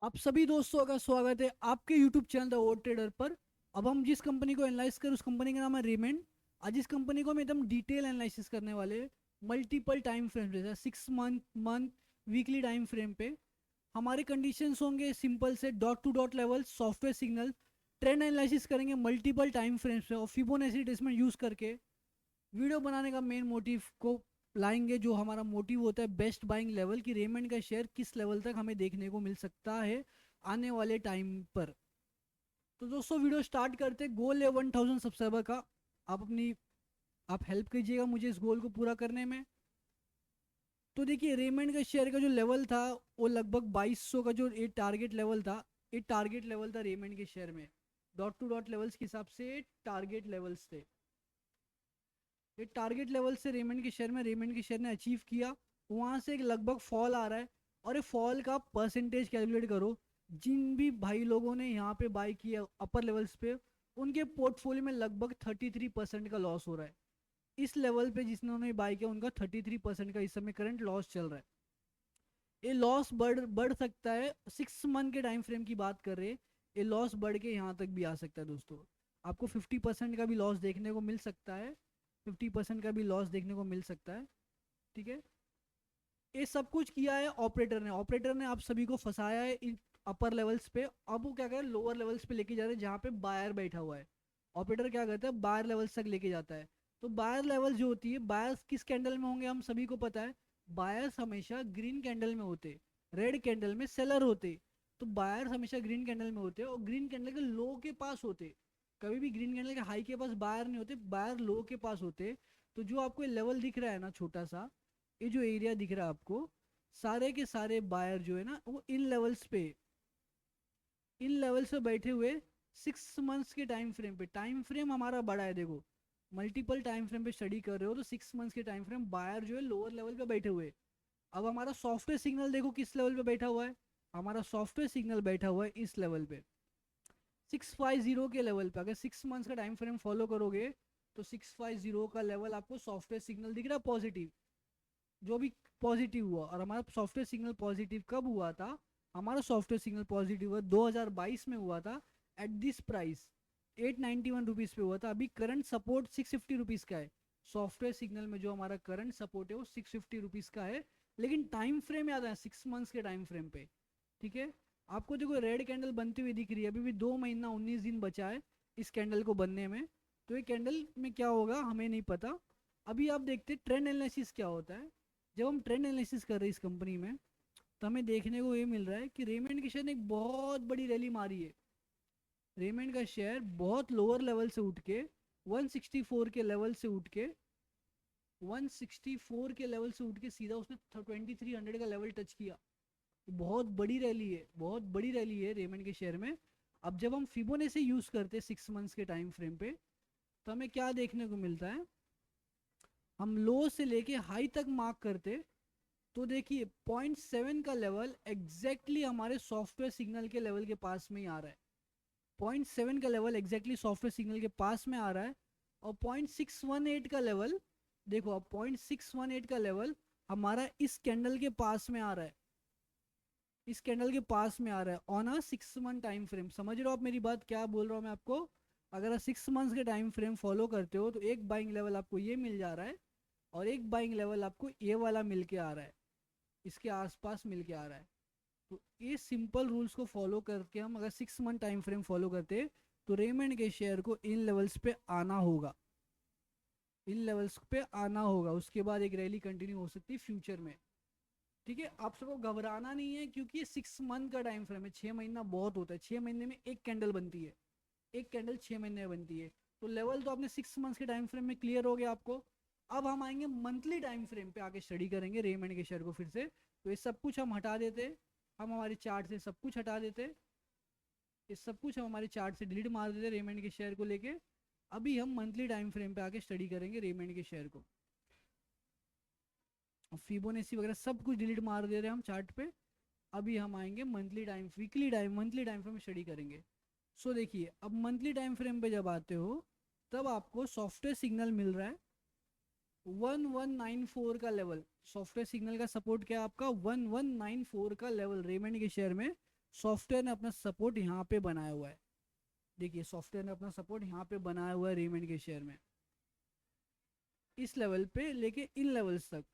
आप सभी दोस्तों का स्वागत है आपके YouTube channel the over trader पर। अब हम जिस कंपनी को एनालाइज कर उस कंपनी का नाम है रेमेंड। आज इस कंपनी को हम एकदम डिटेल एनालिसिस करने वाले हैं, मल्टीपल टाइम फ्रेम जैसे 6 month month weekly time frame पे। हमारे कंडीशंस होंगे सिंपल से dot to dot level software signal. Trend analysis करेंगे मल्टीपल टाइम फ्रेम्स पे और फिबोनाची रिट्रेसमेंट यूज करके। वीडियो बनाने का मेन मोटिव को लाएंगे, जो हमारा मोटिव होता है बेस्ट बाइंग लेवल की रेमंड का शेयर किस लेवल तक हमें देखने को मिल सकता है आने वाले टाइम पर। तो दोस्तों वीडियो स्टार्ट करते हैं। गोल है 1000 सब्सक्राइबर का। आप हेल्प कीजिएगा मुझे इस गोल को पूरा करने में। तो देखिए रेमंड का शेयर का जो लेवल था वो लगभग 2200 का जो ये टारगेट लेवल था। ये टारगेट लेवल था रेमंड के शेयर में। डॉट टू डॉट लेवल्स के हिसाब से टारगेट लेवल्स थे। ये टारगेट लेवल से रेमंड के शेयर ने अचीव किया। वहां से एक लगभग फॉल आ रहा है। और ये फॉल का परसेंटेज कैलकुलेट करो। जिन भी भाई लोगों ने यहाँ पे बाय किया अपर लेवल्स पे, उनके पोर्टफोलियो में लगभग 33% का लॉस हो रहा है। इस लेवल पे जिन्होंने बाय किया उनका 33% का इस समय करंट लॉस चल रहा है। ये लॉस बढ़ बढ़ सकता है। 6 मंथ के टाइम फ्रेम की बात कर रहे हैं। ये लॉस बढ़ के यहाँ तक भी आ सकता है दोस्तों। आपको 50% का भी लॉस देखने को मिल सकता है। 50% का भी लॉस देखने को मिल सकता है। ठीक है। ये सब कुछ किया है ऑपरेटर ने आप सभी को फंसाया है इन अपर लेवल्स पे। अब वो क्या कर रहे हैं, लोअर लेवल्स पे लेके जा रहे हैं जहाँ पे बायर बैठा हुआ है। ऑपरेटर क्या करता है, बायर लेवल्स तक लेके जाता है। तो बायर लेवल जो होती है, बायर्स किस कैंडल में होंगे हम सभी को पता है। बायर्स हमेशा ग्रीन कैंडल में होते, रेड कैंडल में सेलर होते। तो बायर्स हमेशा ग्रीन कैंडल में होते और ग्रीन कैंडल के लो के पास होते। कभी भी ग्रीन कैंडल के हाई के पास बायर नहीं होते, बायर लो के पास होते। तो जो आपको लेवल दिख रहा है ना छोटा सा, ये जो एरिया दिख रहा है आपको, सारे के सारे बायर जो है ना वो इन लेवल्स पे बैठे हुए। 6 मंथ्स के टाइम फ्रेम पे, टाइम फ्रेम हमारा बड़ा है देखो। मल्टीपल टाइम फ्रेम पे स्टडी कर रहे हो तो 6 मंथ्स के टाइम फ्रेम बायर जो है लोअर लेवल पे बैठे हुए। अब हमारा सॉफ्टवेयर सिग्नल देखो किस लेवल पे बैठा हुआ है। हमारा सॉफ्टवेयर सिग्नल बैठा हुआ है इस लेवल पे, 650 के लेवल पे। अगर 6 मंथ्स का टाइम फ्रेम फॉलो करोगे तो 650 का लेवल आपको सॉफ्टवेयर सिग्नल दिख रहा है पॉजिटिव, जो भी पॉजिटिव हुआ। और हमारा सॉफ्टवेयर सिग्नल पॉजिटिव कब हुआ था, हमारा सॉफ्टवेयर सिग्नल पॉजिटिव हुआ 2022 में हुआ था। एट दिस प्राइस 891 रुपीज़ पे हुआ था। अभी करंट सपोर्ट 650 रुपीज़ का है। सॉफ्टवेयर सिग्नल में जो हमारा करंट सपोर्ट है वो 650 रुपीज़ का है। लेकिन टाइम फ्रेम याद है 6 मंथ्स के टाइम फ्रेम पे। ठीक है। आपको देखो रेड कैंडल बनती हुई दिख रही है। अभी भी 2 महीना 19 दिन बचा है इस कैंडल को बनने में। तो ये कैंडल में क्या होगा हमें नहीं पता। अभी आप देखते ट्रेंड एनालिसिस क्या होता है। जब हम ट्रेंड एनालिसिस कर रहे हैं इस कंपनी में, तो हमें देखने को ये मिल रहा है कि रेमंड के शेयर ने एक बहुत बड़ी रैली मारी है। रेमंड का शेयर बहुत लोअर लेवल से उठ के 164 के लेवल से उठ के 164 के लेवल से उठ के सीधा उसने 2300 का लेवल टच किया। बहुत बड़ी रैली है, बहुत बड़ी रैली है रेमंड के शेयर में। अब जब हम फिबोनाची यूज करते हैं 6 मंथ्स के टाइम फ्रेम पे, तो हमें क्या देखने को मिलता है। हम लो से लेके हाई तक मार्क करते, तो देखिए 0.7 का लेवल एग्जैक्टली हमारे सॉफ्टवेयर सिग्नल के लेवल के पास में ही आ रहा है। 0.7 का लेवल एग्जैक्टली सॉफ्टवेयर सिग्नल के पास में आ रहा है। और 0.618 का लेवल, देखो अब 0.618 का लेवल हमारा इस कैंडल के पास में आ रहा है। इस कैंडल के पास में आ रहा है on a 6 month time frame. समझ रहे हो आप मेरी बात क्या बोल रहा हूँ मैं आपको। अगर आप 6 मंथ्स के टाइम फ्रेम फॉलो करते हो तो एक बाइंग लेवल आपको ये मिल जा रहा है और एक बाइंग लेवल आपको ये वाला मिल के आ रहा है, इसके आसपास मिल के आ रहा है। तो ये सिंपल रूल्स को फॉलो करके हम अगर 6 मंथ टाइम फ्रेम फॉलो करते तो रेमंड के शेयर को इन लेवल्स पे आना होगा, इन लेवल्स पे आना होगा। उसके बाद एक रैली कंटिन्यू हो सकती है फ्यूचर में। ठीक है। आप सबको घबराना नहीं है क्योंकि ये 6 मंथ का टाइम फ्रेम है। 6 महीना बहुत होता है, 6 महीने में एक कैंडल बनती है, एक कैंडल 6 महीने में बनती है। तो लेवल तो आपने 6 मंथ्स के टाइम फ्रेम में क्लियर हो गया आपको। अब हम आएंगे मंथली टाइम फ्रेम पे आके स्टडी करेंगे रेमंड के शेयर को फिर से। तो ये सब कुछ हम हटा देते, हम हमारे चार्ट से सब कुछ हटा देते, ये सब कुछ हम हमारे चार्ट से डिलीट मार देते रेमंड के शेयर को लेके। अभी हम मंथली टाइम फ्रेम पे आके स्टडी करेंगे रेमंड के शेयर को। फिबोनाची वगैरह सब कुछ डिलीट मार दे रहे हैं हम चार्ट पे। अभी हम आएंगे मंथली टाइम फ्रेम स्टडी करेंगे। सो देखिए अब मंथली टाइम फ्रेम पे जब आते हो तब आपको सॉफ्टवेयर सिग्नल मिल रहा है 1194 का लेवल। सॉफ्टवेयर सिग्नल का सपोर्ट क्या है आपका 1194 का लेवल रेमंड के शेयर में। सॉफ्टवेयर ने अपना सपोर्ट यहाँ पे बनाया हुआ है। देखिए सॉफ्टवेयर ने अपना सपोर्ट यहाँ पे बनाया हुआ है रेमंड के शेयर में, इस लेवल पे लेके इन लेवल्स तक।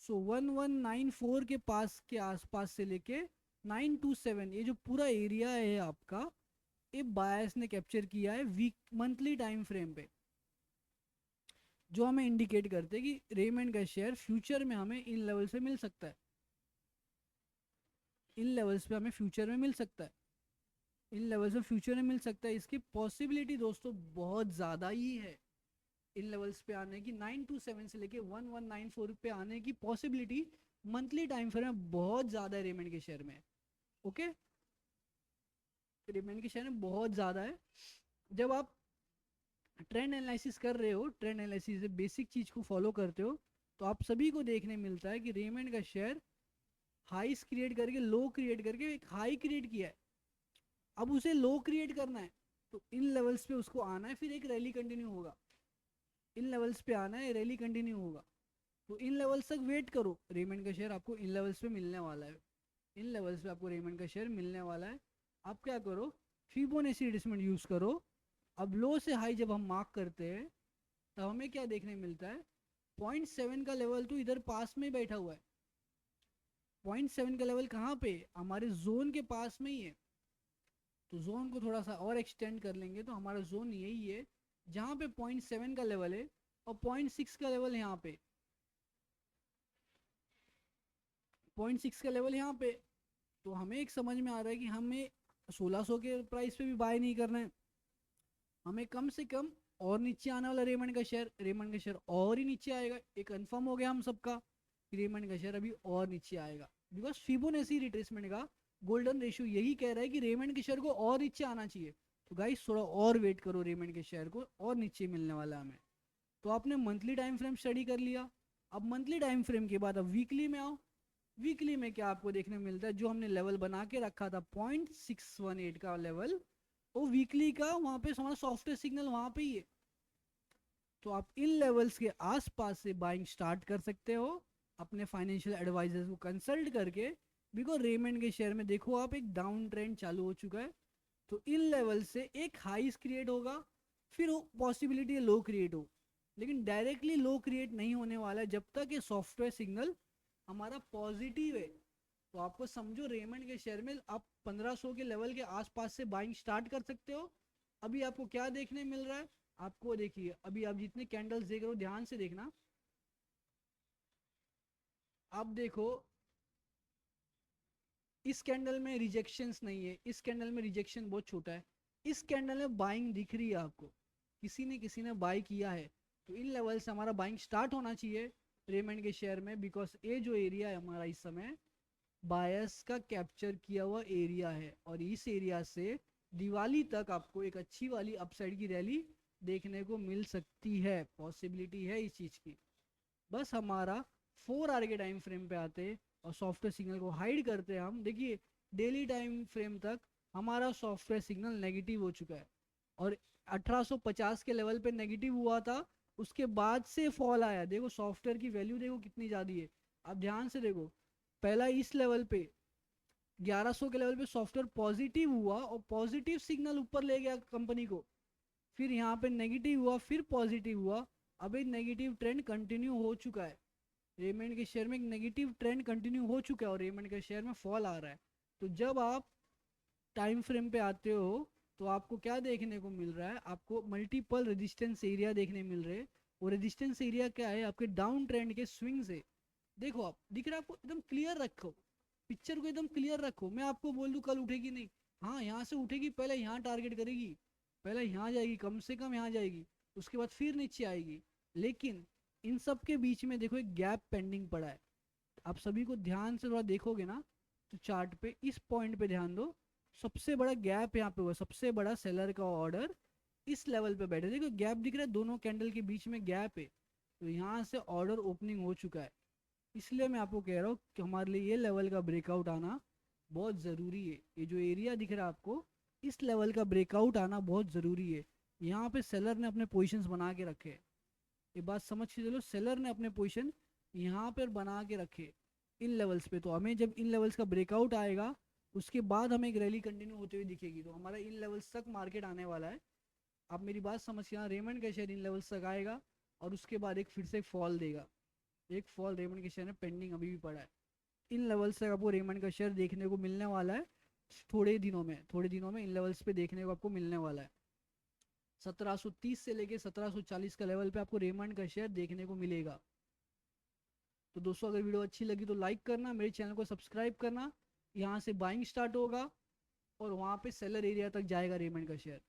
सो 1194 के पास के आसपास से लेके 927, ये जो पूरा एरिया है आपका, ये बायस ने कैप्चर किया है वीक मंथली टाइम फ्रेम पे, जो हमें इंडिकेट करते हैं कि रेमंड का शेयर फ्यूचर में हमें इन लेवल से मिल सकता है, इन लेवल्स पे हमें फ्यूचर में मिल सकता है, इन लेवल्स पे फ्यूचर में मिल सकता है। इसकी पॉसिबिलिटी दोस्तों बहुत ज़्यादा ही है, इन लेवल्स पे आने की 927 से लेके 1194 पे आने की पॉसिबिलिटी मंथली टाइम फ्रेम में बहुत ज़्यादा है रेमंड के शेयर में। ओके, रेमंड के शेयर में बहुत ज़्यादा है। जब आप ट्रेंड एनालिसिस कर रहे हो, ट्रेंड एनालिसिस से बेसिक चीज़ को फॉलो करते हो, तो आप सभी को देखने मिलता है कि रेमंड का शेयर हाईस क्रिएट करके लो क्रिएट करके एक हाई क्रिएट किया है, अब उसे लो क्रिएट करना है, तो इन लेवल्स पे उसको आना है, फिर एक रैली कंटिन्यू होगा, इन लेवल्स पे आना है, रैली कंटिन्यू होगा, तो इन लेवल्स तक वेट करो, रेमंड का शेयर आपको इन लेवल्स पे मिलने वाला है, इन लेवल्स पे आपको रेमंड का शेयर मिलने वाला है। आप क्या करो, फिबोनाची रिट्रेसमेंट यूज़ करो। अब लो से हाई जब हम मार्क करते हैं तब हमें क्या देखने मिलता है, 0.7 का लेवल तो इधर पास में ही बैठा हुआ है, 0.7 का लेवल कहाँ पे, हमारे जोन के पास में ही है। तो जोन को थोड़ा सा और एक्सटेंड कर लेंगे तो हमारा जोन यही है जहाँ पे 0.7 का लेवल है और 0.6 का लेवल यहाँ पे, 0.6 का लेवल यहाँ पे। तो हमें एक समझ में आ रहा है कि हमें 1600 के प्राइस पे भी बाय नहीं करना है, हमें कम से कम और नीचे आने वाला रेमंड का शेयर, रेमंड का शेयर और ही नीचे आएगा, एक कंफर्म हो गया हम सबका कि रेमंड का शेयर अभी और नीचे आएगा, बिकॉज फिबोनाची रिट्रेसमेंट का गोल्डन रेशियो यही कह रहा है कि रेमंड के शेयर को और नीचे आना चाहिए। तो गाइस थोड़ा और वेट करो, रेमंड के शेयर को और नीचे मिलने वाला हमें। तो आपने मंथली टाइम फ्रेम स्टडी कर लिया, अब मंथली टाइम फ्रेम के बाद अब वीकली में आओ। वीकली में क्या आपको देखने को मिलता है, जो हमने लेवल बना के रखा था 0.618 का लेवल, वो वीकली का वहां पे हमारा सॉफ्टवेयर सिग्नल वहां पे ही है। तो आप इन लेवल्स के आसपास से बाइंग स्टार्ट कर सकते हो अपने फाइनेंशियल एडवाइजर्स को कंसल्ट करके, बिकॉज रेमंड के शेयर में देखो आप एक डाउन ट्रेंड चालू हो चुका है। तो इन लेवल से एक हाईस क्रिएट होगा, फिर पॉसिबिलिटी लो क्रिएट हो, लेकिन डायरेक्टली लो क्रिएट नहीं होने वाला है जब तक ये सॉफ्टवेयर सिग्नल हमारा पॉजिटिव है। तो आपको समझो रेमंड के शेयर में आप 1500 के लेवल के आसपास से बाइंग स्टार्ट कर सकते हो। अभी आपको क्या देखने मिल रहा है, आपको देखिए अभी आप जितने कैंडल्स देख रहे हो ध्यान से देखना, आप देखो इस कैंडल में रिजेक्शंस नहीं है, इस कैंडल में रिजेक्शन बहुत छोटा है, इस कैंडल में बाइंग दिख रही है आपको, किसी ने बाई किया है। तो इन लेवल से हमारा बाइंग स्टार्ट होना चाहिए रेमंड के शेयर में, बिकॉज ये जो एरिया है हमारा इस समय बायस का कैप्चर किया हुआ एरिया है, और इस एरिया से दिवाली तक आपको एक अच्छी वाली अपसाइड की रैली देखने को मिल सकती है, पॉसिबिलिटी है इस चीज़ की। बस हमारा 4 आवर के टाइम फ्रेम पे आते और सॉफ्टवेयर सिग्नल को हाइड करते हम। देखिए डेली टाइम फ्रेम तक हमारा सॉफ्टवेयर सिग्नल नेगेटिव हो चुका है, और 1850 के लेवल पे नेगेटिव हुआ था, उसके बाद से फॉल आया। देखो सॉफ्टवेयर की वैल्यू देखो कितनी ज़्यादा है, आप ध्यान से देखो, पहला इस लेवल पे 1100 के लेवल पे सॉफ्टवेयर पॉजिटिव हुआ और पॉजिटिव सिग्नल ऊपर ले गया कंपनी को, फिर यहाँ पे नेगेटिव हुआ, फिर पॉजिटिव हुआ, अब एक नेगेटिव ट्रेंड कंटिन्यू हो चुका है, रेमंड के शेयर में एक नेगेटिव ट्रेंड कंटिन्यू हो चुका है और रेमंड के शेयर में फॉल आ रहा है। तो जब आप टाइम फ्रेम पे आते हो तो आपको क्या देखने को मिल रहा है, आपको मल्टीपल रेजिस्टेंस एरिया देखने मिल रहे हैं। वो रेजिस्टेंस एरिया क्या है, आपके डाउन ट्रेंड के स्विंग से देखो, आप दिख रहा है आपको, एकदम क्लियर रखो पिक्चर को, एकदम क्लियर रखो। मैं आपको बोल दूं कल उठेगी नहीं, हाँ यहाँ से उठेगी, पहले यहाँ टारगेट करेगी, पहले यहाँ जाएगी, कम से कम यहाँ जाएगी, उसके बाद फिर नीचे आएगी, लेकिन इन सब के बीच में देखो एक गैप पेंडिंग पड़ा है। आप सभी को ध्यान से थोड़ा देखोगे ना तो चार्ट पे इस पॉइंट पे ध्यान दो, सबसे बड़ा गैप यहाँ पे हुआ, सबसे बड़ा सेलर का ऑर्डर इस लेवल पे बैठे, देखो गैप दिख रहा है, दोनों कैंडल के बीच में गैप है, तो यहाँ से ऑर्डर ओपनिंग हो चुका है। इसलिए मैं आपको कह रहा हूँ कि हमारे लिए ये लेवल का ब्रेकआउट आना बहुत ज़रूरी है। ये जो एरिया दिख रहा है आपको, इस लेवल का ब्रेकआउट आना बहुत ज़रूरी है। यहाँ पे सेलर ने अपने पोजीशंस बना के रखे, ये बात समझ के चलो, सेलर ने अपने पोजीशन यहाँ पर बना के रखे इन लेवल्स पे। तो हमें जब इन लेवल्स का ब्रेकआउट आएगा उसके बाद हमें एक रैली कंटिन्यू होते हुए दिखेगी, तो हमारा इन लेवल्स तक मार्केट आने वाला है। आप मेरी बात समझ के, रेमंड का शेयर इन लेवल्स तक आएगा और उसके बाद एक फिर से फॉल देगा। एक फॉल रेमंड के शेयर में पेंडिंग अभी भी पड़ा है। इन लेवल्स तक आपको रेमंड का शेयर देखने को मिलने वाला है थोड़े दिनों में इन लेवल्स पे देखने को आपको मिलने वाला है। 1730 से लेके 1740 का लेवल पे आपको रेमंड का शेयर देखने को मिलेगा। तो दोस्तों अगर वीडियो अच्छी लगी तो लाइक करना, मेरे चैनल को सब्सक्राइब करना। यहाँ से बाइंग स्टार्ट होगा और वहाँ पे सेलर एरिया तक जाएगा रेमंड का शेयर।